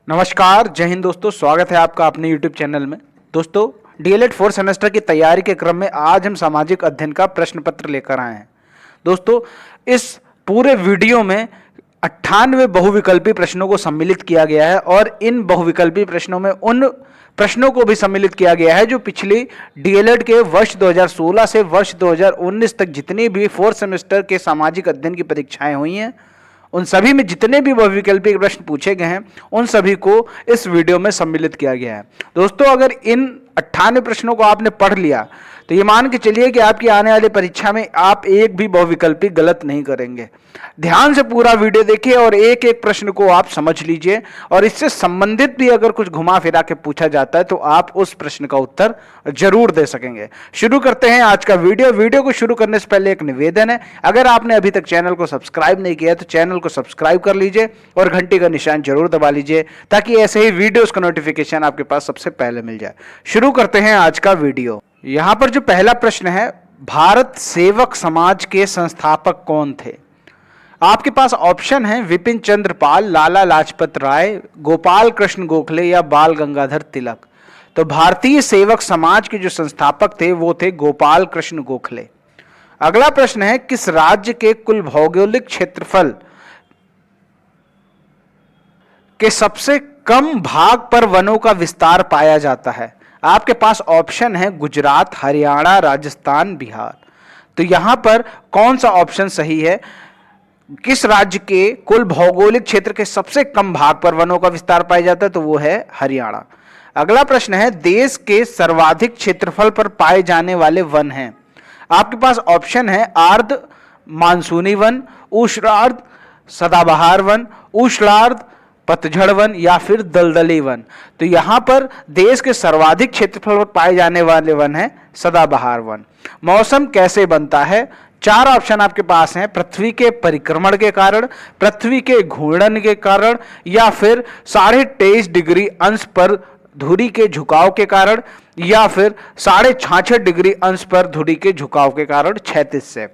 नमस्कार, जय हिंद दोस्तों। स्वागत है आपका अपने YouTube चैनल में। दोस्तों, डीएलएड 4 सेमेस्टर की तैयारी के क्रम में आज हम सामाजिक अध्ययन का प्रश्न पत्र लेकर आए हैं। दोस्तों, इस पूरे वीडियो में 98 बहुविकल्पी प्रश्नों को सम्मिलित किया गया है और इन बहुविकल्पी प्रश्नों में उन प्रश्नों को भी सम्मिलित किया गया है जो पिछली डीएलएड के वर्ष 2016 से वर्ष 2019 तक जितनी भी 4 सेमेस्टर के सामाजिक अध्ययन की परीक्षाएं हुई हैं, उन सभी में जितने भी बहुविकल्पी प्रश्न पूछे गए हैं उन सभी को इस वीडियो में सम्मिलित किया गया है। दोस्तों, अगर इन 98 प्रश्नों को आपने पढ़ लिया तो ये मान के चलिए कि आपकी आने वाली परीक्षा में आप एक भी बहुविकल्पी गलत नहीं करेंगे। ध्यान से पूरा वीडियो देखिए और एक एक प्रश्न को आप समझ लीजिए और इससे संबंधित भी अगर कुछ घुमा फिरा के पूछा जाता है तो आप उस प्रश्न का उत्तर जरूर दे सकेंगे। शुरू करते हैं आज का वीडियो को शुरू करने से पहले एक निवेदन है, अगर आपने अभी तक चैनल को सब्सक्राइब नहीं किया तो चैनल को सब्सक्राइब कर लीजिए और घंटी का निशान जरूर दबा लीजिए ताकि ऐसे ही वीडियोस का नोटिफिकेशन आपके पास सबसे पहले मिल जाए। शुरू करते हैं आज का वीडियो। यहां पर जो पहला प्रश्न है, भारत सेवक समाज के संस्थापक कौन थे? आपके पास ऑप्शन है विपिन चंद्र पाल, लाला लाजपत राय, गोपाल कृष्ण गोखले या बाल गंगाधर तिलक। तो भारतीय सेवक समाज के जो संस्थापक थे वो थे गोपाल कृष्ण गोखले। अगला प्रश्न है, किस राज्य के कुल भौगोलिक क्षेत्रफल के सबसे कम भाग पर वनों का विस्तार पाया जाता है? आपके पास ऑप्शन है गुजरात, हरियाणा, राजस्थान, बिहार। तो यहां पर कौन सा ऑप्शन सही है? किस राज्य के कुल भौगोलिक क्षेत्र के सबसे कम भाग पर वनों का विस्तार पाया जाता है? तो वो है हरियाणा। अगला प्रश्न है, देश के सर्वाधिक क्षेत्रफल पर पाए जाने वाले वन हैं। आपके पास ऑप्शन है आर्द्र मानसूनी वन, उष्णार्ध सदाबहार वन, उष्णार्ध पतझड़ वन या फिर दलदली वन। तो यहां पर देश के सर्वाधिक क्षेत्रफल पर पाए जाने वाले वन है सदाबहार वन। मौसम कैसे बनता है? 4 ऑप्शन आपके पास हैं, पृथ्वी के परिक्रमण के कारण, पृथ्वी के घूर्णन के कारण या फिर 23.5 डिग्री अंश पर धुरी के झुकाव के कारण या फिर 66.5 डिग्री अंश पर धुरी के झुकाव के कारण क्षैतिज से।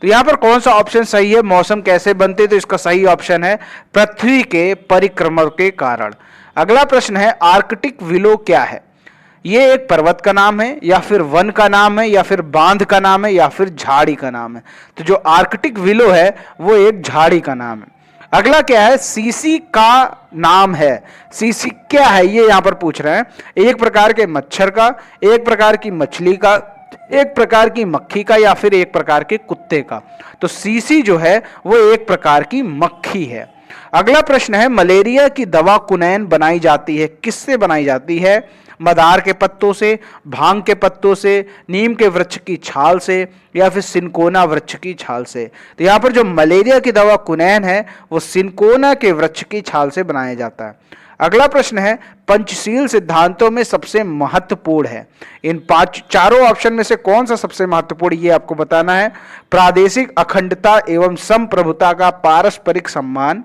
तो यहां पर कौन सा ऑप्शन सही है? मौसम कैसे बनते? तो इसका सही ऑप्शन है पृथ्वी के परिक्रमण के कारण। अगला प्रश्न है, आर्कटिक विलो क्या है? ये एक पर्वत का नाम है या फिर वन का नाम है या फिर बांध का नाम है या फिर झाड़ी का नाम है? तो जो आर्कटिक विलो है वो एक झाड़ी का नाम है। अगला क्या है? सीसी का नाम है। सीसी क्या है ये यहां पर पूछ रहे हैं। एक प्रकार के मच्छर का, एक प्रकार की मछली का, एक प्रकार की मक्खी का या फिर एक प्रकार के कुत्ते का। तो सीसी जो है वो एक प्रकार की मक्खी है। अगला प्रश्न है, मलेरिया की दवा कुनैन बनाई जाती है, किससे बनाई जाती है? मदार के पत्तों से, भांग के पत्तों से, नीम के वृक्ष की छाल से या फिर सिनकोना वृक्ष की छाल से। तो यहां पर जो मलेरिया की दवा कुनैन है वो सिनकोना के वृक्ष की छाल से बनाया जाता है। अगला प्रश्न है, पंचशील सिद्धांतों में सबसे महत्वपूर्ण है। इन चारों ऑप्शन में से कौन सा सबसे महत्वपूर्ण ये आपको बताना है। प्रादेशिक अखंडता एवं संप्रभुता का पारस्परिक सम्मान,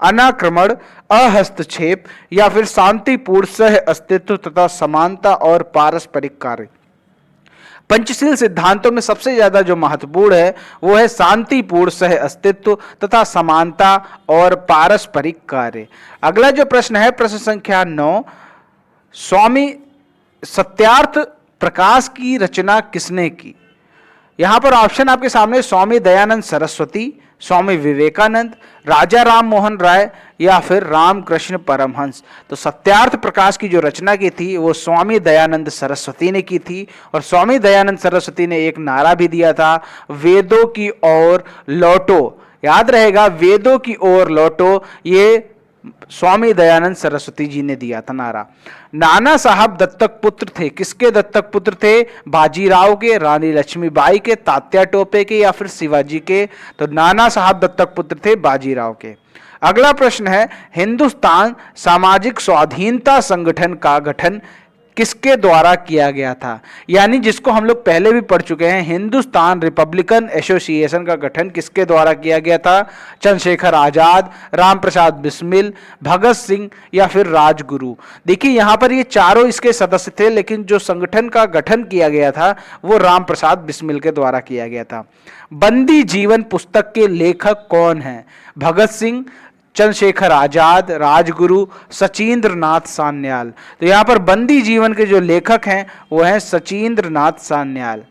अनाक्रमण, अहस्तक्षेप या फिर शांतिपूर्ण सह अस्तित्व तथा समानता और पारस्परिक कार्य। पंचशील सिद्धांतों में सबसे ज्यादा जो महत्वपूर्ण है वो है शांतिपूर्ण सह अस्तित्व तथा समानता और पारस्परिक कार्य। अगला जो प्रश्न है, प्रश्न संख्या 9, स्वामी सत्यार्थ प्रकाश की रचना किसने की? यहां पर ऑप्शन आपके सामने, स्वामी दयानंद सरस्वती, स्वामी विवेकानंद, राजा राम मोहन राय या फिर रामकृष्ण परमहंस। तो सत्यार्थ प्रकाश की जो रचना की थी वो स्वामी दयानंद सरस्वती ने की थी और स्वामी दयानंद सरस्वती ने एक नारा भी दिया था, वेदों की ओर लौटो। याद रहेगा, वेदों की ओर लौटो, ये स्वामी दयानंद सरस्वती जी ने दिया था नारा। नाना साहब दत्तक पुत्र थे, किसके दत्तक पुत्र थे? बाजीराव के, रानी लक्ष्मीबाई के, तात्या टोपे के या फिर शिवाजी के? तो नाना साहब दत्तक पुत्र थे बाजीराव के। अगला प्रश्न है, हिंदुस्तान सामाजिक स्वाधीनता संगठन का गठन किसके द्वारा किया गया था? यानी जिसको हम लोग पहले भी पढ़ चुके हैं, हिंदुस्तान रिपब्लिकन एसोसिएशन का गठन किसके द्वारा किया गया था? चंद्रशेखर आजाद, राम प्रसाद बिस्मिल, भगत सिंह या फिर राजगुरु। देखिए यहां पर ये चारों इसके सदस्य थे, लेकिन जो संगठन का गठन किया गया था वो राम प्रसाद बिस्मिल के द्वारा किया गया था। बंदी जीवन पुस्तक के लेखक कौन है? भगत सिंह, चंद्रशेखर आजाद, राजगुरु, सचिंद्र नाथ सान्याल। तो यहां पर बंदी जीवन के जो लेखक हैं वो हैं सचिंद्र नाथ सान्याल।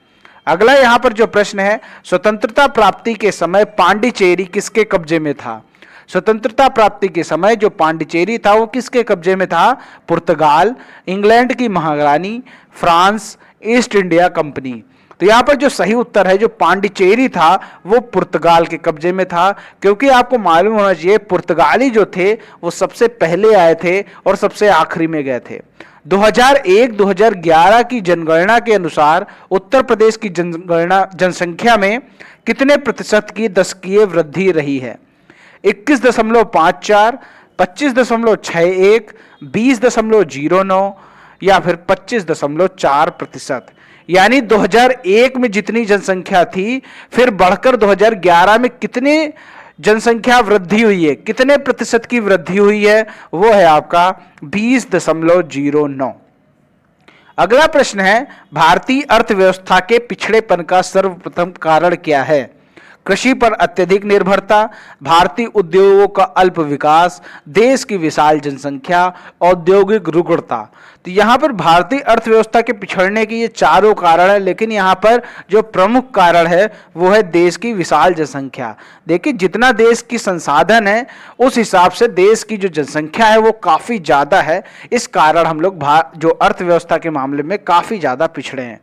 अगला यहां पर जो प्रश्न है, स्वतंत्रता प्राप्ति के समय पांडिचेरी किसके कब्जे में था? स्वतंत्रता प्राप्ति के समय जो पांडिचेरी था वो किसके कब्जे में था? पुर्तगाल, इंग्लैंड की महारानी, फ्रांस, ईस्ट इंडिया कंपनी। तो यहां पर जो सही उत्तर है, जो पांडिचेरी था वो पुर्तगाल के कब्जे में था, क्योंकि आपको मालूम होना चाहिए पुर्तगाली जो थे वो सबसे पहले आए थे और सबसे आखिरी में गए थे। 2001-2011 की जनगणना के अनुसार उत्तर प्रदेश की जनसंख्या में कितने प्रतिशत की दशकीय वृद्धि रही है? 21.54, 25.61, 20.09 या फिर 25.4%। यानी 2001 में जितनी जनसंख्या थी, फिर बढ़कर 2011 में कितने जनसंख्या वृद्धि हुई है, कितने प्रतिशत की वृद्धि हुई है? वो है आपका 20.09। अगला प्रश्न है, भारतीय अर्थव्यवस्था के पिछड़ेपन का सर्वप्रथम कारण क्या है? कृषि पर अत्यधिक निर्भरता, भारतीय उद्योगों का अल्प विकास, देश की विशाल जनसंख्या, औद्योगिक रुग्णता। तो यहां पर भारतीय अर्थव्यवस्था के पिछड़ने के ये चारों कारण है, लेकिन यहां पर जो प्रमुख कारण है वो है देश की विशाल जनसंख्या। देखिए, जितना देश की संसाधन है उस हिसाब से देश की जो जनसंख्या है वो काफी ज्यादा है। इस कारण हम लोग जो अर्थव्यवस्था के मामले में काफी ज्यादा पिछड़े हैं।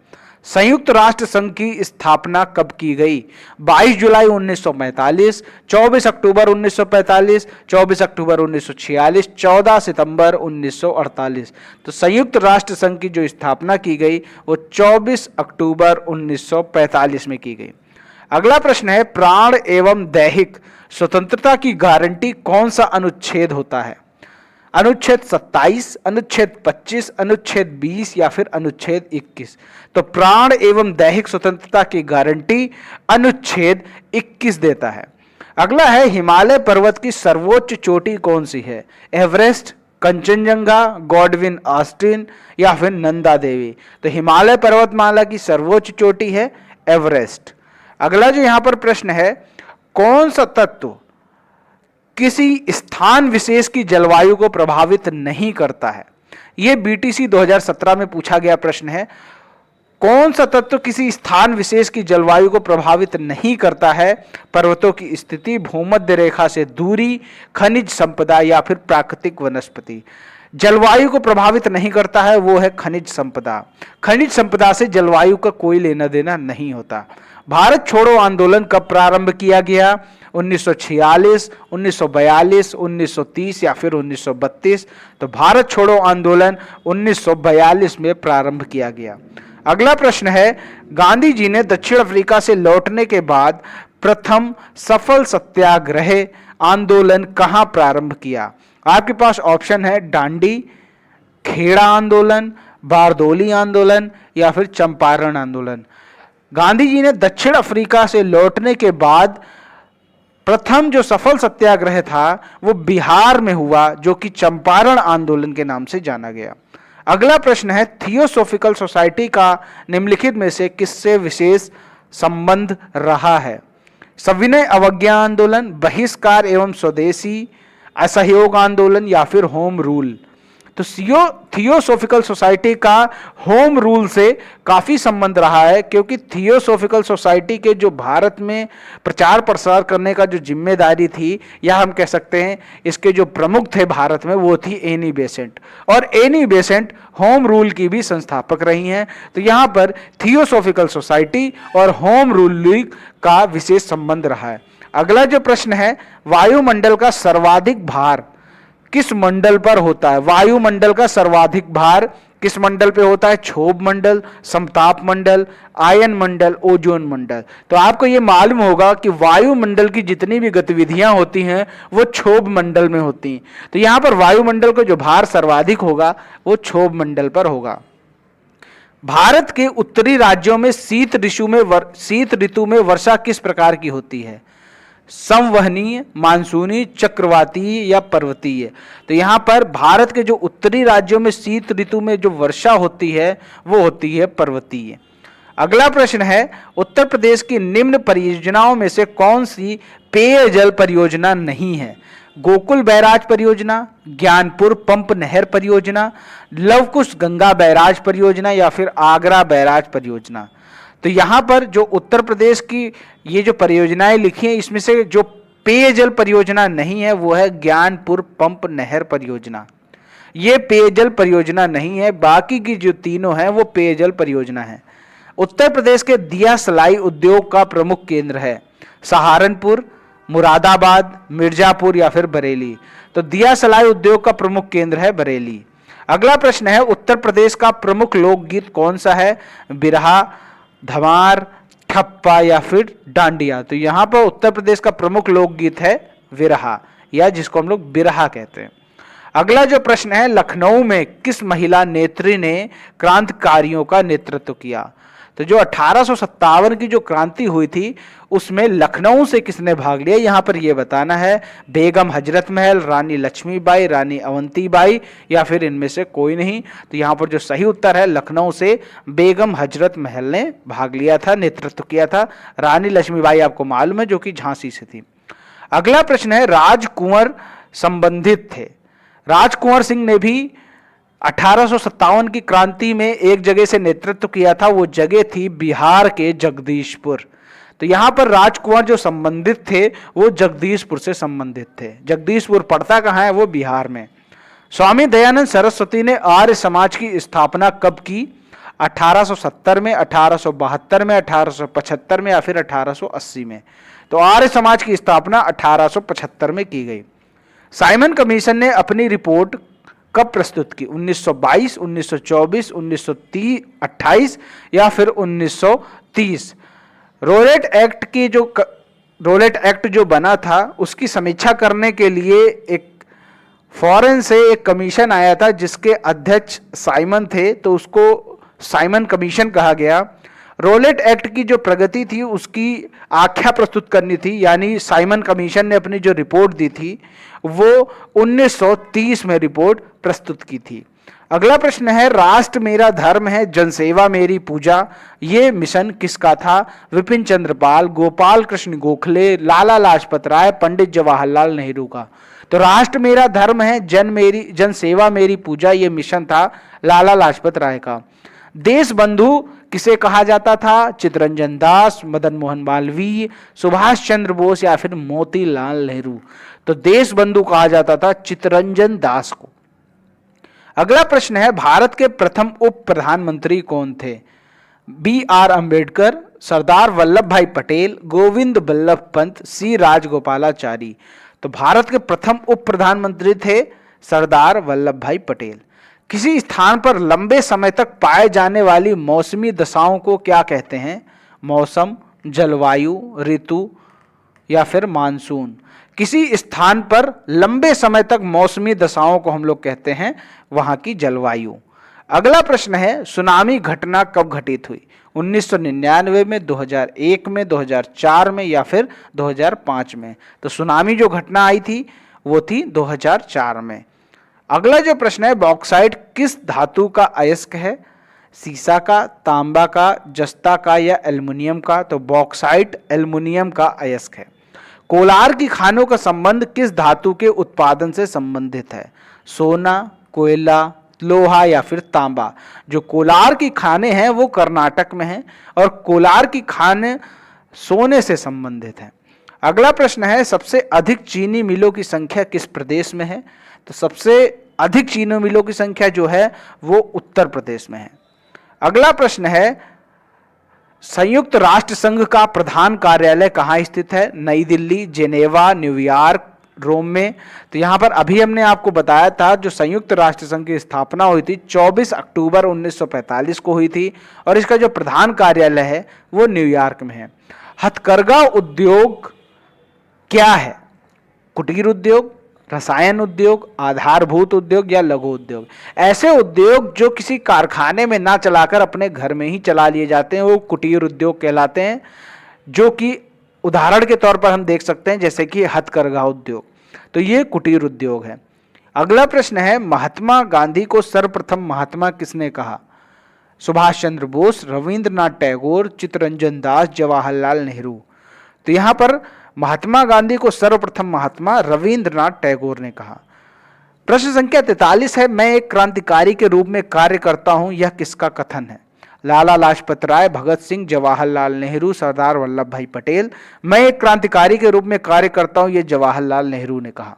संयुक्त राष्ट्र संघ की स्थापना कब की गई? 22 जुलाई 1945, 24 अक्टूबर 1945, 24 अक्टूबर 1946, 14 सितंबर 1948। तो संयुक्त राष्ट्र संघ की जो स्थापना की गई वो 24 अक्टूबर 1945 में की गई। अगला प्रश्न है, प्राण एवं दैहिक स्वतंत्रता की गारंटी कौन सा अनुच्छेद होता है? अनुच्छेद 27, अनुच्छेद 25, अनुच्छेद 20 या फिर अनुच्छेद 21। तो प्राण एवं दैहिक स्वतंत्रता की गारंटी अनुच्छेद 21 देता है। अगला है, हिमालय पर्वत की सर्वोच्च चोटी कौन सी है? एवरेस्ट, कंचनजंगा, गॉडविन ऑस्टिन या फिर नंदा देवी। तो हिमालय पर्वतमाला की सर्वोच्च चोटी है एवरेस्ट। अगला जो यहां पर प्रश्न है, कौन सा तत्व किसी स्थान विशेष की जलवायु को प्रभावित नहीं करता है? यह बीटीसी 2017 में पूछा गया प्रश्न है। कौन सा तत्व किसी स्थान विशेष की जलवायु को प्रभावित नहीं करता है? पर्वतों की स्थिति, भूमध्य रेखा से दूरी, खनिज संपदा या फिर प्राकृतिक वनस्पति। जलवायु को प्रभावित नहीं करता है वो है खनिज संपदा। खनिज संपदा से जलवायु का कोई लेना देना नहीं होता। भारत छोड़ो आंदोलन कब प्रारंभ किया गया? 1946, 1942, 1930 या फिर 1932। तो भारत छोड़ो आंदोलन 1942 में प्रारंभ किया गया। अगला प्रश्न है, गांधी जी ने दक्षिण अफ्रीका से लौटने के बाद प्रथम सफल सत्याग्रह आंदोलन कहां प्रारंभ किया? आपके पास ऑप्शन है डांडी, खेड़ा आंदोलन, बारदोली आंदोलन या फिर चंपारण आंदोलन। गांधी जी ने दक्षिण अफ्रीका से लौटने के बाद प्रथम जो सफल सत्याग्रह था वो बिहार में हुआ, जो कि चंपारण आंदोलन के नाम से जाना गया। अगला प्रश्न है, थियोसॉफिकल सोसाइटी का निम्नलिखित में से किससे विशेष संबंध रहा है? सविनय अवज्ञा आंदोलन, बहिष्कार एवं स्वदेशी, असहयोग आंदोलन या फिर होम रूल। तो थियोसॉफिकल सोसाइटी का होम रूल से काफी संबंध रहा है, क्योंकि थियोसॉफिकल सोसाइटी के जो भारत में प्रचार प्रसार करने का जो जिम्मेदारी थी, या हम कह सकते हैं इसके जो प्रमुख थे भारत में, वो थी एनी बेसेंट। और एनी बेसेंट होम रूल की भी संस्थापक रही हैं। तो यहाँ पर थियोसॉफिकल सोसाइटी और होम रूल का विशेष संबंध रहा है। अगला जो प्रश्न है, वायुमंडल का सर्वाधिक भार किस मंडल पर होता है? वायुमंडल का सर्वाधिक भार किस मंडल पे होता है? क्षोभ मंडल, समताप मंडल, आयन मंडल, ओजोन मंडल। तो आपको ये मालूम होगा कि वायुमंडल की जितनी भी गतिविधियां होती हैं वो क्षोभ मंडल में होती हैं। तो यहां पर वायुमंडल का जो भार सर्वाधिक होगा वो क्षोभ मंडल पर होगा। भारत के उत्तरी राज्यों में शीत ऋतु में वर्षा किस प्रकार की होती है? संवहनीय, मानसूनी, चक्रवातीय या पर्वतीय। तो यहां पर भारत के जो उत्तरी राज्यों में शीत ऋतु में जो वर्षा होती है वो होती है पर्वतीय। अगला प्रश्न है, उत्तर प्रदेश की निम्न परियोजनाओं में से कौन सी पेयजल परियोजना नहीं है? गोकुल बैराज परियोजना, ज्ञानपुर पंप नहर परियोजना, लवकुश गंगा बैराज परियोजना या फिर आगरा बैराज परियोजना। तो यहां पर जो उत्तर प्रदेश की ये जो परियोजनाएं लिखी हैं, इसमें से जो पेयजल परियोजना नहीं है वो है ज्ञानपुर पंप नहर परियोजना। ये पेयजल परियोजना नहीं है, बाकी की जो तीनों हैं वो पेयजल परियोजना है। उत्तर प्रदेश के दिया सलाई उद्योग का प्रमुख केंद्र है सहारनपुर, मुरादाबाद, मिर्जापुर या फिर बरेली। तो दिया सलाई उद्योग का प्रमुख केंद्र है बरेली। अगला प्रश्न है उत्तर प्रदेश का प्रमुख लोकगीत कौन सा है? बिरहा, धमार, ठप्पा या फिर डांडिया। तो यहां पर उत्तर प्रदेश का प्रमुख लोकगीत है विरहा, या जिसको हम लोग बिरहा कहते हैं। अगला जो प्रश्न है, लखनऊ में किस महिला नेत्री ने क्रांतिकारियों का नेतृत्व किया? तो जो 1857 की जो क्रांति हुई थी उसमें लखनऊ से किसने भाग लिया, यहां पर यह बताना है। बेगम हजरत महल, रानी लक्ष्मीबाई, रानी अवंतीबाई या फिर इनमें से कोई नहीं। तो यहां पर जो सही उत्तर है, लखनऊ से बेगम हजरत महल ने भाग लिया था, नेतृत्व किया था। रानी लक्ष्मीबाई आपको मालूम है जो कि झांसी से थी। अगला प्रश्न है, राजकुंवर संबंधित थे। राजकुंवर सिंह ने भी 1857 की क्रांति में एक जगह से नेतृत्व किया था, वो जगह थी बिहार के जगदीशपुर। तो यहां पर राजकुंवर जो संबंधित थे वो जगदीशपुर से संबंधित थे। जगदीशपुर पड़ता कहां है? वो बिहार में। स्वामी दयानंद सरस्वती ने आर्य समाज की स्थापना कब की? 1870 में, 1872 में, 1875 में या फिर 1880 में। तो आर्य समाज की स्थापना 1875 में की गई। साइमन कमीशन ने अपनी रिपोर्ट कब प्रस्तुत की? 1922, 1924, 1930, 28 या फिर 1930। रोलेट एक्ट जो बना था उसकी समीक्षा करने के लिए एक फॉरेन से एक कमीशन आया था जिसके अध्यक्ष साइमन थे, तो उसको साइमन कमीशन कहा गया। रोलेट एक्ट की जो प्रगति थी उसकी आख्या प्रस्तुत करनी थी, यानी साइमन कमीशन ने अपनी जो रिपोर्ट दी थी वो 1930 में रिपोर्ट प्रस्तुत की थी। अगला प्रश्न है, राष्ट्र मेरा धर्म है जनसेवा मेरी पूजा, ये मिशन किसका था? विपिन चंद्र पाल, गोपाल कृष्ण गोखले, लाला लाजपत राय, पंडित जवाहरलाल नेहरू का। तो राष्ट्र मेरा धर्म है जन सेवा मेरी पूजा, ये मिशन था लाला लाजपत राय का। देश बंधु किसे कहा जाता था? चित्तरंजन दास, मदन मोहन मालवीय, सुभाष चंद्र बोस या फिर मोतीलाल नेहरू। तो देश बंधु कहा जाता था चित्तरंजन दास को। अगला प्रश्न है, भारत के प्रथम उप प्रधानमंत्री कौन थे? BR अंबेडकर, सरदार वल्लभ भाई पटेल, गोविंद बल्लभ पंत, C राजगोपालाचारी। तो भारत के प्रथम उप प्रधानमंत्री थे सरदार वल्लभ भाई पटेल। किसी स्थान पर लंबे समय तक पाए जाने वाली मौसमी दशाओं को क्या कहते हैं? मौसम, जलवायु, ऋतु या फिर मानसून। किसी स्थान पर लंबे समय तक मौसमी दशाओं को हम लोग कहते हैं वहां की जलवायु। अगला प्रश्न है, सुनामी घटना कब घटित हुई? 1999 में, 2001 में, 2004 में या फिर 2005 में। तो सुनामी जो घटना आई थी वो थी 2004 में। अगला जो प्रश्न है, बॉक्साइट किस धातु का अयस्क है? सीसा का, तांबा का, जस्ता का या एल्युमिनियम का? तो बॉक्साइट एल्युमिनियम का अयस्क है। कोलार की खानों का संबंध किस धातु के उत्पादन से संबंधित है? सोना, कोयला, लोहा या फिर तांबा। जो कोलार की खानें हैं वो कर्नाटक में हैं और कोलार की खानें सोने से संबंधित हैं। अगला प्रश्न है, सबसे अधिक चीनी मिलों की संख्या किस प्रदेश में है? तो सबसे अधिक चीनी मिलों की संख्या जो है वो उत्तर प्रदेश में है। अगला प्रश्न है, संयुक्त राष्ट्र संघ का प्रधान कार्यालय कहाँ स्थित है? नई दिल्ली, जेनेवा, न्यूयॉर्क, रोम में। तो यहाँ पर अभी हमने आपको बताया था जो संयुक्त राष्ट्र संघ की स्थापना हुई थी 24 अक्टूबर 1945 को हुई थी और इसका जो प्रधान कार्यालय है वो न्यूयॉर्क में है। हथकरघा उद्योग क्या है? कुटीर उद्योग, रसायन उद्योग, आधारभूत उद्योग या लघु उद्योग। ऐसे उद्योग जो किसी कारखाने में ना चलाकर अपने घर में ही चला लिए जाते हैं वो कुटीर उद्योग कहलाते हैं, जो कि उदाहरण के तौर पर हम देख सकते हैं जैसे कि हथकरघा उद्योग। तो ये कुटीर उद्योग है। अगला प्रश्न है, महात्मा गांधी को सर्वप्रथम महात्मा किसने कहा? सुभाष चंद्र बोस, रविंद्रनाथ टैगोर, चित्तरंजन दास, जवाहरलाल नेहरू। तो यहाँ पर महात्मा गांधी को सर्वप्रथम महात्मा रविंद्रनाथ टैगोर ने कहा। प्रश्न संख्या 43 है, मैं एक क्रांतिकारी के रूप में कार्य करता हूं, यह किसका कथन है? लाला लाजपत राय, भगत सिंह, जवाहरलाल नेहरू, सरदार वल्लभ भाई पटेल। मैं एक क्रांतिकारी के रूप में कार्य करता हूं, यह जवाहरलाल नेहरू ने कहा।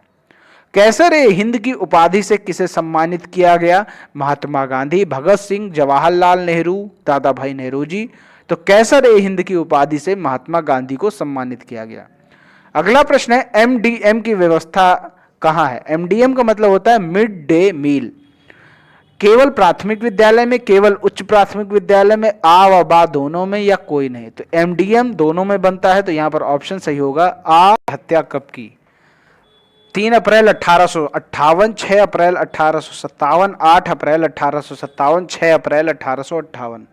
कैसर-ए-हिंद की उपाधि से किसे सम्मानित किया गया? महात्मा गांधी, भगत सिंह, जवाहरलाल नेहरू, दादा भाई नेहरूजी। तो कैसर-ए-हिंद की उपाधि से महात्मा गांधी को सम्मानित किया गया। अगला प्रश्न है, एमडीएम की व्यवस्था कहाँ है? एमडीएम का मतलब होता है मिड डे मील। केवल प्राथमिक विद्यालय में, केवल उच्च प्राथमिक विद्यालय में, आ व बा दोनों में, या कोई नहीं? तो एमडीएम दोनों में बनता है, तो यहां पर ऑप्शन सही होगा आ। हत्या कब की? 3 अप्रैल 1858, 6 अप्रैल 1857, 8 अप्रैल 1857, 6 अप्रैल 1858।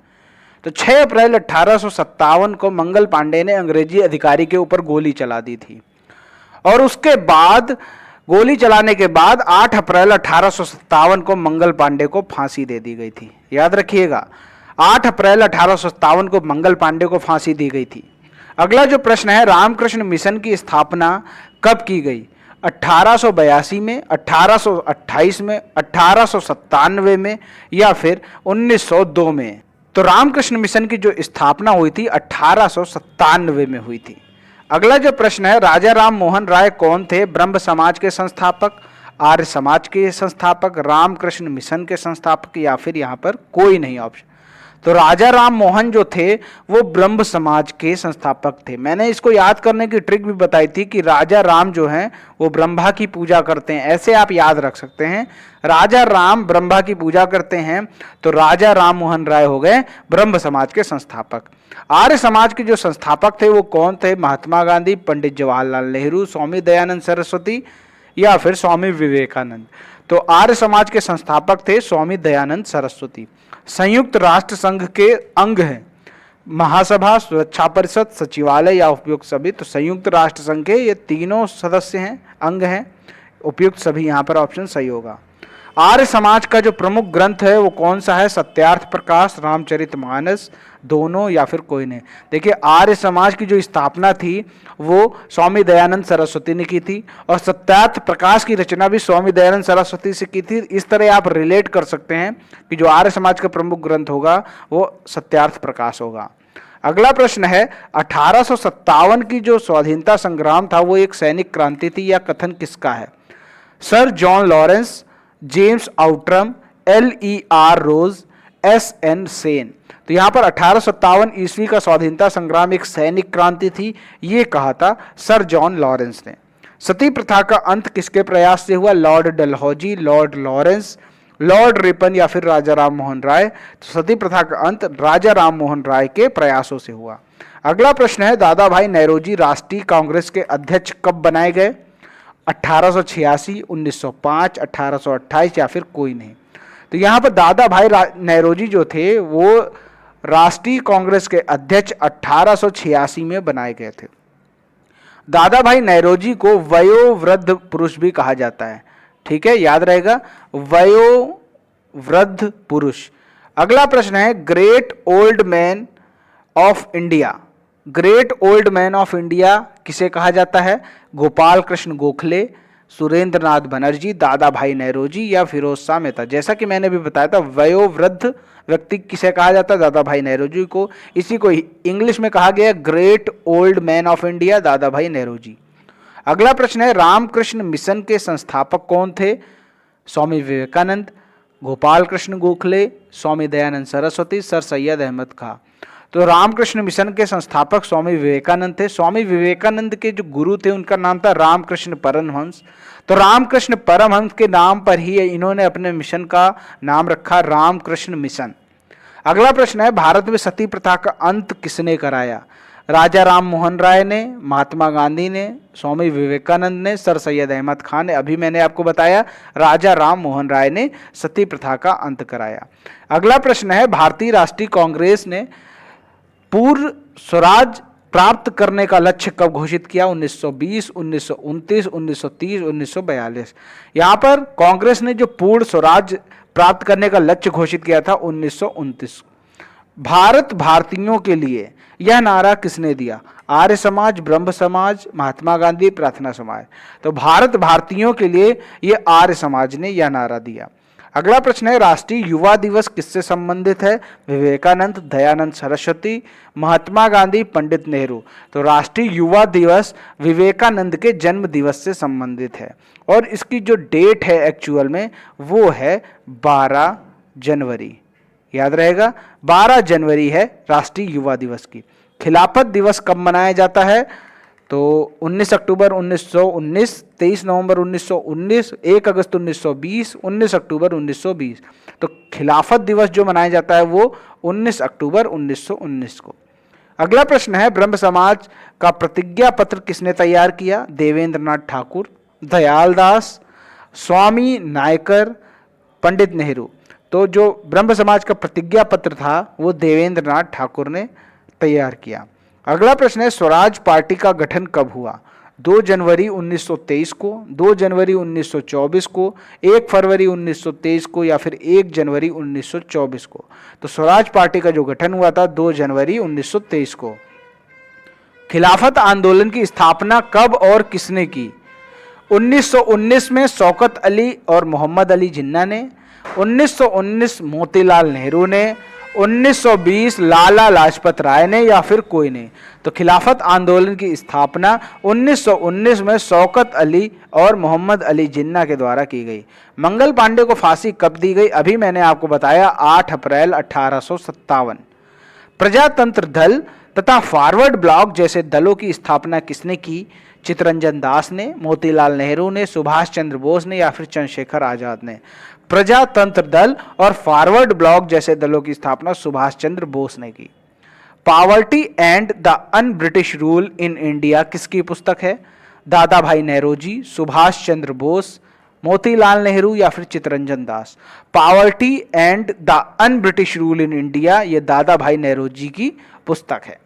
तो 6 अप्रैल 1857 को मंगल पांडे ने अंग्रेजी अधिकारी के ऊपर गोली चला दी थी, और उसके बाद गोली चलाने के बाद 8 अप्रैल 1857 को मंगल पांडे को फांसी दे दी गई थी। याद रखिएगा, 8 अप्रैल 1857 को मंगल पांडे को फांसी दी गई थी। अगला जो प्रश्न है, रामकृष्ण मिशन की स्थापना कब की गई? 1882 में, 1828 में, 1897 में, या फिर 1902 में? तो रामकृष्ण मिशन की जो स्थापना हुई थी 1897 में हुई थी। अगला जो प्रश्न है, राजा राम मोहन राय कौन थे? ब्रह्म समाज के संस्थापक, आर्य समाज के संस्थापक, रामकृष्ण मिशन के संस्थापक, या फिर यहां पर कोई नहीं ऑप्शन? तो राजा राम मोहन जो थे वो ब्रह्म समाज के संस्थापक थे। मैंने इसको याद करने की ट्रिक भी बताई थी कि राजा राम जो हैं वो ब्रह्मा की पूजा करते हैं, ऐसे आप याद रख सकते हैं। राजा राम ब्रह्मा की पूजा करते हैं, तो राजा राम मोहन राय हो गए ब्रह्म समाज के संस्थापक। आर्य समाज के जो संस्थापक थे वो कौन थे? महात्मा गांधी, पंडित जवाहरलाल नेहरू, स्वामी दयानंद सरस्वती, या फिर स्वामी विवेकानंद? तो आर्य समाज के संस्थापक थे स्वामी दयानंद सरस्वती। संयुक्त राष्ट्र संघ के अंग हैं महासभा, सुरक्षा परिषद, सचिवालय, या उपयुक्त सभी? तो संयुक्त राष्ट्र संघ के ये तीनों सदस्य हैं, अंग हैं, उपयुक्त सभी यहां पर ऑप्शन सही होगा। आर्य समाज का जो प्रमुख ग्रंथ है वो कौन सा है? सत्यार्थ प्रकाश, रामचरितमानस, दोनों, या फिर कोई नहीं? देखिए, आर्य समाज की जो स्थापना थी वो स्वामी दयानंद सरस्वती ने की थी, और सत्यार्थ प्रकाश की रचना भी स्वामी दयानंद सरस्वती से की थी। इस तरह आप रिलेट कर सकते हैं कि जो आर्य समाज का प्रमुख ग्रंथ होगा वो सत्यार्थ प्रकाश होगा। अगला प्रश्न है, 1857 की जो स्वाधीनता संग्राम था वो एक सैनिक क्रांति थी, या कथन किसका है? Sir John Lawrence, James Outram, LER रोज, SN सेन? तो यहां पर 1857 ईस्वी का स्वाधीनता संग्राम एक सैनिक क्रांति थी, ये कहा था सर जॉन लॉरेंस ने। सती प्रथा का अंत किसके प्रयास से हुआ? Lord Dalhousie, Lord Lawrence, Lord Ripon, या फिर राजा राम मोहन राय? तो सती प्रथा का अंत राजा राम मोहन राय के प्रयासों से हुआ। अगला प्रश्न है, दादा भाई नौरोजी राष्ट्रीय कांग्रेस के अध्यक्ष कब बनाए गए? 1886, 1905, 1828, या फिर कोई नहीं? तो यहां पर दादा भाई नौरोजी जो थे वो राष्ट्रीय कांग्रेस के अध्यक्ष 1886 में बनाए गए थे। दादा भाई नौरोजी को वयोवृद्ध पुरुष भी कहा जाता है, ठीक है, याद रहेगा, वयोवृद्ध पुरुष। अगला प्रश्न है, great old man of India. Great old man of India किसे कहा जाता है? गोपाल कृष्ण गोखले, सुरेंद्र नाथ बनर्जी, दादा भाई नौरोजी, या फिरोज शाह मेहता? जैसा कि मैंने भी बताया था, वयोवृद्ध व्यक्ति किसे कहा जाता है? दादा भाई नौरोजी को। इसी को इंग्लिश में कहा गया great old man of India, दादा भाई नौरोजी। अगला प्रश्न है, रामकृष्ण मिशन के संस्थापक कौन थे? स्वामी विवेकानंद, गोपाल कृष्ण गोखले, स्वामी दयानंद सरस्वती, सर सैयद अहमद खां? तो रामकृष्ण मिशन के संस्थापक स्वामी विवेकानंद थे। स्वामी विवेकानंद के जो गुरु थे उनका नाम था रामकृष्ण परमहंस। तो रामकृष्ण परमहंस के नाम पर ही इन्होंने अपने मिशन का नाम रखा रामकृष्ण मिशन। अगला प्रश्न है, भारत में सती प्रथा का अंत किसने कराया? राजा राम मोहन राय ने, महात्मा गांधी ने, स्वामी विवेकानंद ने, सर सैयद अहमद खान ने? अभी मैंने आपको बताया राजा राम मोहन राय ने सती प्रथा का अंत कराया। अगला प्रश्न है, भारतीय राष्ट्रीय कांग्रेस ने पूर्ण स्वराज प्राप्त करने का लक्ष्य कब घोषित किया? 1920, 1929, 1930, 1942? यहां पर कांग्रेस ने जो पूर्ण स्वराज प्राप्त करने का लक्ष्य घोषित किया था 1929। भारत भारतीयों के लिए यह नारा किसने दिया? आर्य समाज, ब्रह्म समाज, महात्मा गांधी, प्रार्थना समाज। तो भारत भारतीयों के लिए यह आर्य समाज ने यह नारा दिया। अगला प्रश्न है, राष्ट्रीय युवा दिवस किससे संबंधित है? विवेकानंद, दयानंद सरस्वती, महात्मा गांधी, पंडित नेहरू। तो राष्ट्रीय युवा दिवस विवेकानंद के जन्म दिवस से संबंधित है और इसकी जो डेट है एक्चुअल में वो है 12 जनवरी। याद रहेगा, 12 जनवरी है राष्ट्रीय युवा दिवस की। खिलाफत दिवस कब मनाया जाता है? तो 19 अक्टूबर 1919, 23 नवंबर 1919, 1 अगस्त 1920, 19 अक्टूबर 1920। तो खिलाफत दिवस जो मनाया जाता है वो 19 अक्टूबर 1919 को। अगला प्रश्न है, ब्रह्म समाज का प्रतिज्ञा पत्र किसने तैयार किया? देवेंद्र नाथ ठाकुर, दयाल दास, स्वामी नायकर, पंडित नेहरू। तो जो ब्रह्म समाज का प्रतिज्ञा पत्र था वो देवेंद्र नाथ ठाकुर ने तैयार किया। अगला प्रश्न है, स्वराज पार्टी का गठन कब हुआ? 2 जनवरी 1923 को, 2 जनवरी 1924 को, 1 फरवरी 1923 को या फिर 1 जनवरी 1924 को। तो स्वराज पार्टी का जो गठन हुआ था 2 जनवरी 1923 को। खिलाफत आंदोलन की स्थापना कब और किसने की? 1919 में शौकत अली और मोहम्मद अली जिन्ना ने, 1919 मोतीलाल नेहरू ने, 1920 लाला लाजपत राय ने या फिर कोई ने। तो खिलाफत आंदोलन की स्थापना 1919 में शौकत अली और मोहम्मद अली जिन्ना के द्वारा की गई। मंगल पांडे को फांसी कब दी गई? अभी मैंने आपको बताया 8 अप्रैल 1857। प्रजातंत्र दल तथा फॉरवर्ड ब्लॉक जैसे दलों की स्थापना किसने की? चित्तरंजन दास ने, मोतीलाल नेहरू ने, सुभाष चंद्र बोस ने या फिर चंद्रशेखर आजाद ने। प्रजातंत्र दल और फॉरवर्ड ब्लॉक जैसे दलों की स्थापना सुभाष चंद्र बोस ने की। Poverty and the un British rule in India किसकी पुस्तक है? दादा भाई नेहरूजी, सुभाष चंद्र बोस, मोतीलाल नेहरू या फिर Chittaranjan Das. Poverty and the un British rule in India ये दादा भाई नेहरूजी की पुस्तक है।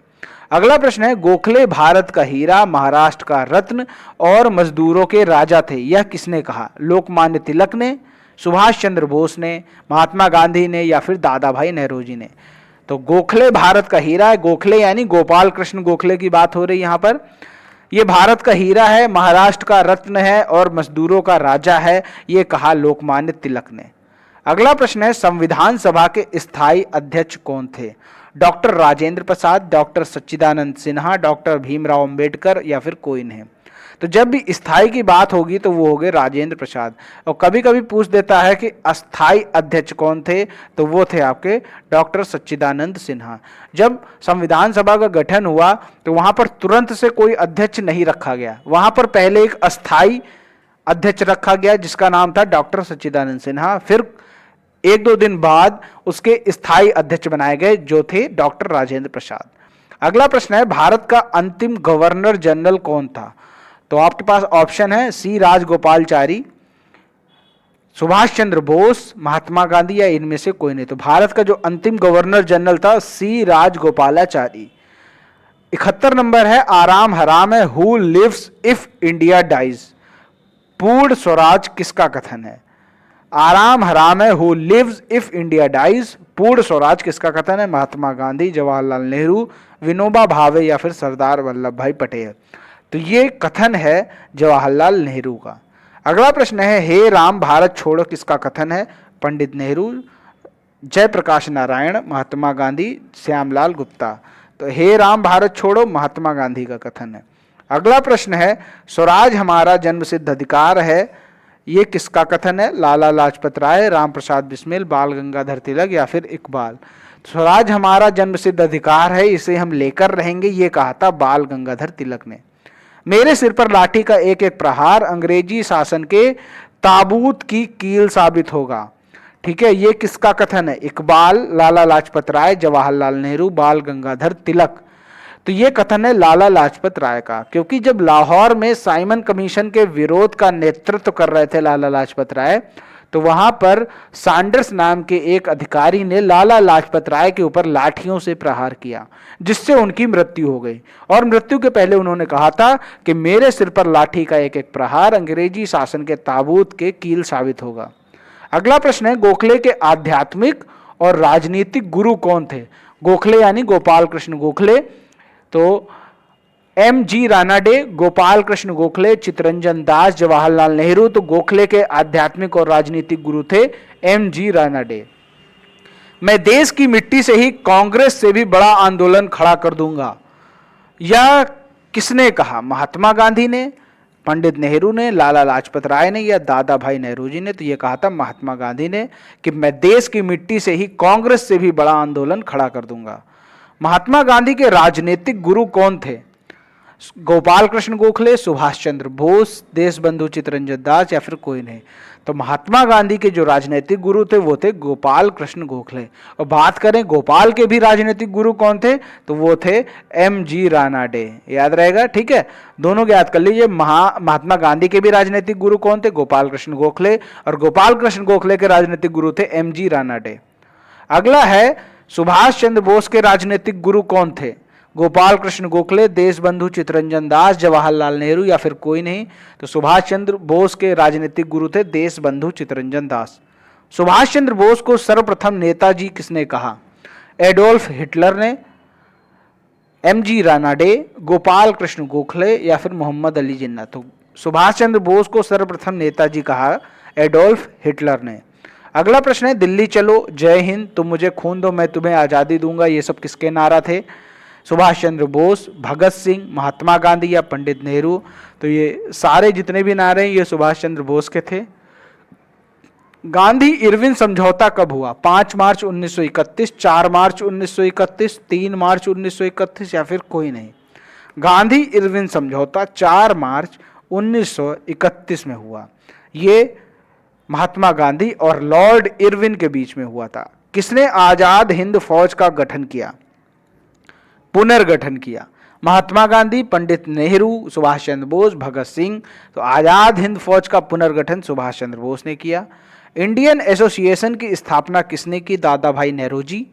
अगला प्रश्न है, गोखले भारत का हीरा, महाराष्ट्र का रत्न और मजदूरों के राजा थे, यह किसने कहा? लोकमान्य तिलक ने, सुभाष चंद्र बोस ने, महात्मा गांधी ने या फिर दादा भाई नेहरूजी ने। तो गोखले भारत का हीरा है, गोखले यानी गोपाल कृष्ण गोखले की बात हो रही है यहाँ पर। ये भारत का हीरा है, महाराष्ट्र का रत्न है और मजदूरों का राजा है, ये कहा लोकमान्य तिलक ने। अगला प्रश्न है, संविधान सभा के स्थायी अध्यक्ष कौन थे? डॉक्टर राजेंद्र प्रसाद, डॉक्टर सच्चिदानंद सिन्हा, डॉक्टर भीमराव अंबेडकर या फिर कोई नहीं। तो जब भी स्थायी की बात होगी तो वो हो गए राजेंद्र प्रसाद। और कभी कभी पूछ देता है कि अस्थायी अध्यक्ष कौन थे, तो वो थे आपके डॉक्टर सच्चिदानंद सिन्हा। जब संविधान सभा का गठन हुआ तो वहां पर तुरंत से कोई अध्यक्ष नहीं रखा गया, वहां पर पहले एक अस्थायी अध्यक्ष रखा गया जिसका नाम था डॉक्टर सच्चिदानंद सिन्हा। फिर 1-2 दिन बाद उसके स्थायी अध्यक्ष बनाए गए जो थे डॉक्टर राजेंद्र प्रसाद। अगला प्रश्न है, भारत का अंतिम गवर्नर जनरल कौन था? तो आपके पास ऑप्शन है सी राजगोपालचारी, सुभाष चंद्र बोस, महात्मा गांधी या इनमें से कोई नहीं। तो भारत का जो अंतिम गवर्नर जनरल था सी राजगोपालाचारी। 71 नंबर है, आराम हराम है, who lives if India dies, पूर्ण स्वराज किसका कथन है? आराम हराम है, who lives if India dies, पूर्ण स्वराज किसका कथन है? महात्मा गांधी, जवाहरलाल नेहरू, विनोबा भावे या फिर सरदार वल्लभ भाई पटेल। तो ये कथन है जवाहरलाल नेहरू का। अगला प्रश्न है, हे राम भारत छोड़ो किसका कथन है? पंडित नेहरू, जयप्रकाश नारायण, महात्मा गांधी, श्यामलाल गुप्ता। तो हे राम भारत छोड़ो महात्मा गांधी का कथन है। अगला प्रश्न है, स्वराज हमारा जन्मसिद्ध अधिकार है, ये किसका कथन है? लाला लाजपत राय, राम प्रसाद बिस्मिल, बाल गंगाधर तिलक या फिर इकबाल। स्वराज हमारा जन्मसिद्ध अधिकार है, इसे हम लेकर रहेंगे, ये कहा था बाल गंगाधर तिलक ने। मेरे सिर पर लाठी का एक एक प्रहार अंग्रेजी शासन के ताबूत की कील साबित होगा। ठीक है, ये किसका कथन है? इकबाल, लाला लाजपत राय, जवाहरलाल नेहरू, बाल गंगाधर तिलक। तो ये कथन है लाला लाजपत राय का, क्योंकि जब लाहौर में साइमन कमीशन के विरोध का नेतृत्व कर रहे थे लाला लाजपत राय, तो वहां पर सैंडर्स नाम के एक अधिकारी ने लाला लाजपत राय के ऊपर लाठियों से प्रहार किया, जिससे उनकी मृत्यु हो गई। और मृत्यु के pहले उन्होंने कहा था कि मेरे सिर पर लाठी का एक एक प्रहार अंग्रेजी शासन के ताबूत के कील साबित होगा। अगला प्रश्न है, गोखले के आध्यात्मिक और राजनीतिक गुरु कौन थे? गोखले यानी गोपाल कृष्ण गोखले। तो एम जी रानाडे, गोपाल कृष्ण गोखले, चित्तरंजन दास, जवाहरलाल नेहरू। तो गोखले के आध्यात्मिक और राजनीतिक गुरु थे एम जी रानाडे। मैं देश की मिट्टी से ही कांग्रेस से भी बड़ा आंदोलन खड़ा कर दूंगा, यह किसने कहा? महात्मा गांधी ने, पंडित नेहरू ने, लाला लाजपत राय ने या दादा भाई नेहरू ने? तो यह कहा था महात्मा गांधी ने कि मैं देश की मिट्टी से ही कांग्रेस से भी बड़ा आंदोलन खड़ा कर दूंगा। महात्मा गांधी के राजनीतिक गुरु कौन थे? गोपाल कृष्ण गोखले, सुभाष चंद्र बोस, देशबंधु चित्तरंजन दास या फिर कोई नहीं? तो महात्मा गांधी के जो राजनीतिक गुरु थे वो थे गोपाल कृष्ण गोखले। और बात करें गोपाल के भी राजनीतिक गुरु कौन थे, तो वो थे एम जी रानाडे। याद रहेगा, ठीक है, दोनों को याद कर लीजिए। महात्मा गांधी के भी राजनीतिक गुरु कौन थे? गोपाल कृष्ण गोखले। और गोपाल कृष्ण गोखले के राजनीतिक गुरु थे एम जी रानाडे। अगला है सुभाष चंद्र बोस के राजनीतिक गुरु कौन थे? गोपाल कृष्ण गोखले, देशबंधु चित्तरंजन दास, जवाहरलाल नेहरू या फिर कोई नहीं? तो सुभाष चंद्र बोस के राजनीतिक गुरु थे देशबंधु चित्तरंजन दास। सुभाष चंद्र बोस को सर्वप्रथम नेताजी किसने कहा? एडोल्फ हिटलर ने, एम जी रानाडे, गोपाल कृष्ण गोखले या फिर मोहम्मद अली जिन्ना? तो सुभाष चंद्र बोस को सर्वप्रथम नेताजी कहा एडोल्फ हिटलर ने। अगला प्रश्न है दिल्ली चलो, जय हिंद, तुम मुझे खून दो मैं तुम्हें आजादी दूंगा, ये सब किसके नारा थे? सुभाष चंद्र बोस, भगत सिंह, महात्मा गांधी या पंडित नेहरू? तो ये सारे जितने भी नारे हैं ये सुभाष चंद्र बोस के थे। गांधी इरविन समझौता कब हुआ? 5 मार्च 1931, 4 मार्च 1931, 3 मार्च 1931 या फिर कोई नहीं? गांधी इरविन समझौता 4 मार्च 1931 में हुआ। ये महात्मा गांधी और लॉर्ड इरविन के बीच में हुआ था। किसने आजाद हिंद फौज का गठन किया, पुनर्गठन किया? महात्मा गांधी, पंडित नेहरू, सुभाष चंद्र बोस, भगत सिंह? तो आजाद हिंद फौज का पुनर्गठन सुभाष चंद्र बोस ने किया। इंडियन एसोसिएशन की स्थापना किसने की? दादा भाई नेहरू जी,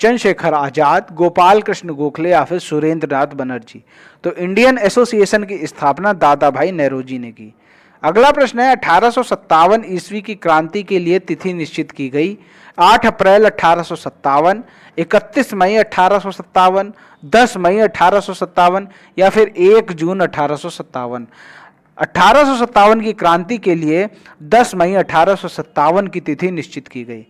चंद्रशेखर आजाद, गोपाल कृष्ण गोखले या फिर सुरेंद्र नाथ बनर्जी? तो इंडियन एसोसिएशन की स्थापना दादा भाई नेहरू जी ने की। अगला प्रश्न है 1857 ईस्वी की क्रांति के लिए तिथि निश्चित की गई। 8 अप्रैल 1857, 31 मई 1857, 10 मई 1857 या फिर 1 जून 1857? 1857 की क्रांति के लिए 10 मई 1857 की तिथि निश्चित की गई।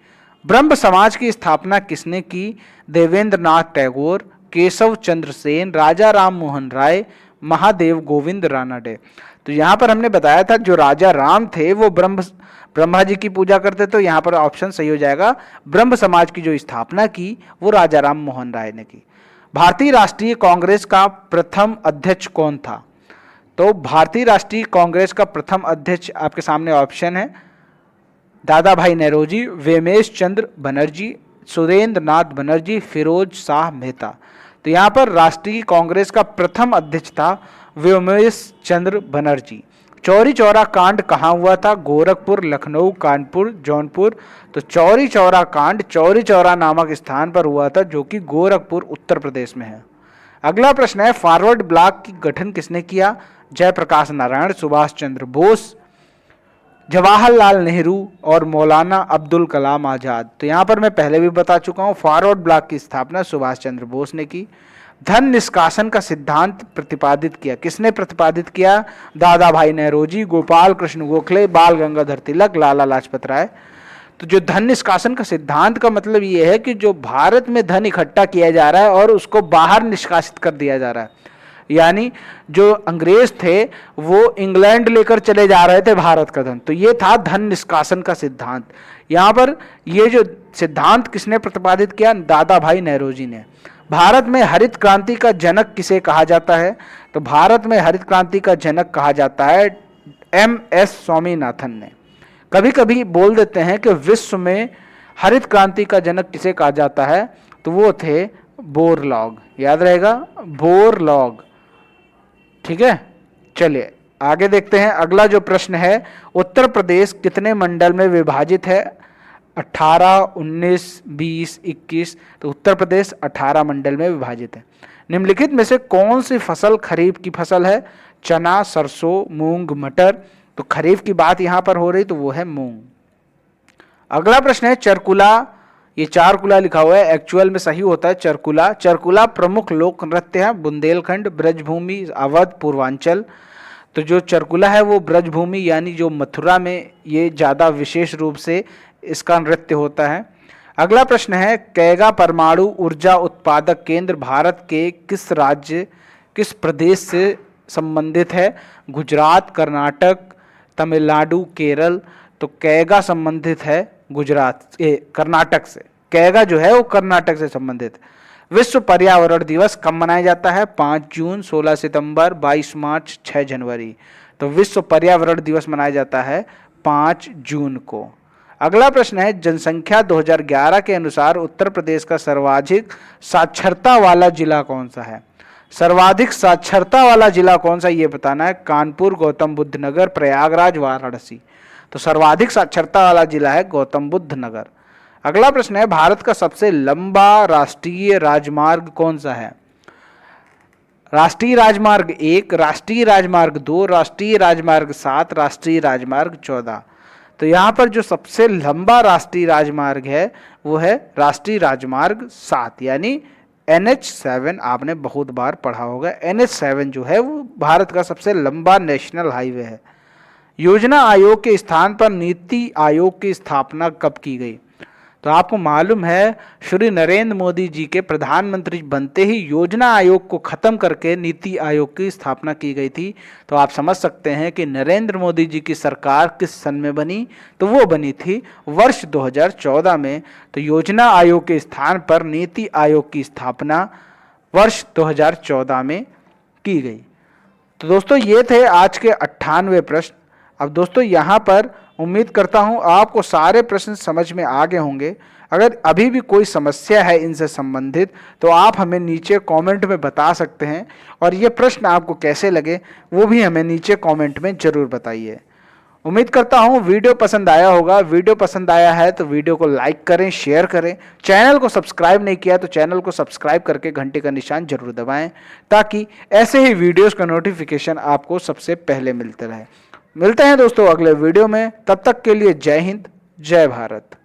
ब्रह्म समाज की स्थापना किसने की? देवेंद्र नाथ टैगोर, केशव चंद्र सेन, राजा राम मोहन राय, महादेव गोविंद रानाडे? तो यहाँ पर हमने बताया था जो राजा राम थे वो ब्रह्मा जी की पूजा करते, तो यहाँ पर ऑप्शन सही हो जाएगा। ब्रह्म समाज की जो स्थापना की वो राजा राम मोहन राय ने की। भारतीय राष्ट्रीय कांग्रेस का प्रथम अध्यक्ष कौन था? तो भारतीय राष्ट्रीय कांग्रेस का प्रथम अध्यक्ष आपके सामने ऑप्शन है दादा भाई नेहरू, वेमेश चंद्र बनर्जी, सुरेंद्र नाथ बनर्जी, फिरोज शाह मेहता? तो यहाँ पर राष्ट्रीय कांग्रेस का प्रथम अध्यक्ष था वेमेश चंद्र बनर्जी। चौरी चौरा कांड कहाँ हुआ था? गोरखपुर, लखनऊ, कानपुर, जौनपुर? तो चौरी चौरा कांड चौरी चौरा नामक स्थान पर हुआ था जो कि गोरखपुर उत्तर प्रदेश में है। अगला प्रश्न है फॉरवर्ड ब्लॉक की गठन किसने किया? जयप्रकाश नारायण, सुभाष चंद्र बोस, जवाहरलाल नेहरू और मौलाना अब्दुल कलाम आजाद? तो यहाँ पर मैं पहले भी बता चुका हूँ, फॉरवर्ड ब्लॉक की स्थापना सुभाष चंद्र बोस ने की। धन निष्कासन का सिद्धांत प्रतिपादित किया किसने? प्रतिपादित किया दादा भाई नेहरू जी, गोपाल कृष्ण गोखले, बाल गंगाधर तिलक, लाला लाजपत राय? तो जो धन निष्कासन का सिद्धांत का मतलब ये है कि जो भारत में धन इकट्ठा किया जा रहा है और उसको बाहर निष्कासित कर दिया जा रहा है, यानी जो अंग्रेज थे वो इंग्लैंड लेकर चले जा रहे थे भारत का धन, तो ये था धन निष्कासन का सिद्धांत। यहाँ पर ये जो सिद्धांत किसने प्रतिपादित किया? दादा भाई नेहरू जी ने। भारत में हरित क्रांति का जनक किसे कहा जाता है? तो भारत में हरित क्रांति का जनक कहा जाता है MS स्वामीनाथन ने। कभी कभी बोल देते हैं कि विश्व में हरित क्रांति का जनक किसे कहा जाता है, तो वो थे बोरलॉग। याद रहेगा, बोरलॉग। ठीक है, चलिए आगे देखते हैं। अगला जो प्रश्न है, उत्तर प्रदेश कितने मंडल में विभाजित है? 18, 19, 20, 21? तो उत्तर प्रदेश 18 मंडल में विभाजित है। निम्नलिखित में से कौन सी फसल खरीफ की फसल है? चना, सरसों, मूंग, मटर? तो खरीफ की बात यहां पर हो रही तो वो है मूंग। अगला प्रश्न है चरकुला ये चारकुला लिखा हुआ है, एक्चुअल में सही होता है चरकुला। चरकुला प्रमुख लोक नृत्य है बुंदेलखंड, ब्रजभूमि, अवध, पूर्वांचल। तो जो चरकुला है वो ब्रजभूमि यानी जो मथुरा में ये ज़्यादा विशेष रूप से इसका नृत्य होता है। अगला प्रश्न है, कैगा परमाणु ऊर्जा उत्पादक केंद्र भारत के किस राज्य, किस प्रदेश से संबंधित है? गुजरात, कर्नाटक, तमिलनाडु, केरल। तो कैगा संबंधित है कर्नाटक से। कैगा जो है वो कर्नाटक से संबंधित। विश्व पर्यावरण दिवस कब मनाया जाता है? 5 जून, 16 सितंबर, 22 मार्च, 6 जनवरी। तो विश्व पर्यावरण दिवस मनाया जाता है 5 जून को। अगला प्रश्न है, जनसंख्या 2011 के अनुसार उत्तर प्रदेश का सर्वाधिक साक्षरता वाला जिला कौन सा है? सर्वाधिक साक्षरता वाला जिला कौन सा ये बताना है। कानपुर, गौतम बुद्ध नगर, प्रयागराज, वाराणसी। तो सर्वाधिक साक्षरता वाला जिला है गौतम बुद्ध नगर। अगला प्रश्न है, भारत का सबसे लंबा राष्ट्रीय राजमार्ग कौन सा है? राष्ट्रीय राजमार्ग 1, राष्ट्रीय राजमार्ग 2, राष्ट्रीय राजमार्ग 7, राष्ट्रीय राजमार्ग 14। तो यहाँ पर जो सबसे लंबा राष्ट्रीय राजमार्ग है वो है राष्ट्रीय राजमार्ग 7 यानी NH7। आपने बहुत बार पढ़ा होगा। NH7 जो है वो भारत का सबसे लंबा नेशनल हाईवे है। योजना आयोग के स्थान पर नीति आयोग की स्थापना कब की गई? तो आपको मालूम है श्री नरेंद्र मोदी जी के प्रधानमंत्री बनते ही योजना आयोग को खत्म करके नीति आयोग की स्थापना की गई थी। तो आप समझ सकते हैं कि नरेंद्र मोदी जी की सरकार किस सन में बनी? तो वो बनी थी वर्ष 2014 में। तो योजना आयोग के स्थान पर नीति आयोग की स्थापना वर्ष 2014 में की गई। तो दोस्तों ये थे आज के 98 प्रश्न। अब दोस्तों यहाँ पर उम्मीद करता हूँ आपको सारे प्रश्न समझ में आ गए होंगे। अगर अभी भी कोई समस्या है इनसे संबंधित तो आप हमें नीचे कमेंट में बता सकते हैं, और ये प्रश्न आपको कैसे लगे वो भी हमें नीचे कमेंट में ज़रूर बताइए। उम्मीद करता हूँ वीडियो पसंद आया होगा। वीडियो पसंद आया है तो वीडियो को लाइक करें, शेयर करें। चैनल को सब्सक्राइब नहीं किया तो चैनल को सब्सक्राइब करके घंटे का निशान जरूर दबाएं, ताकि ऐसे ही वीडियोस का नोटिफिकेशन आपको सबसे पहले मिलते रहे। मिलते हैं दोस्तों अगले वीडियो में, तब तक के लिए जय हिंद, जय भारत।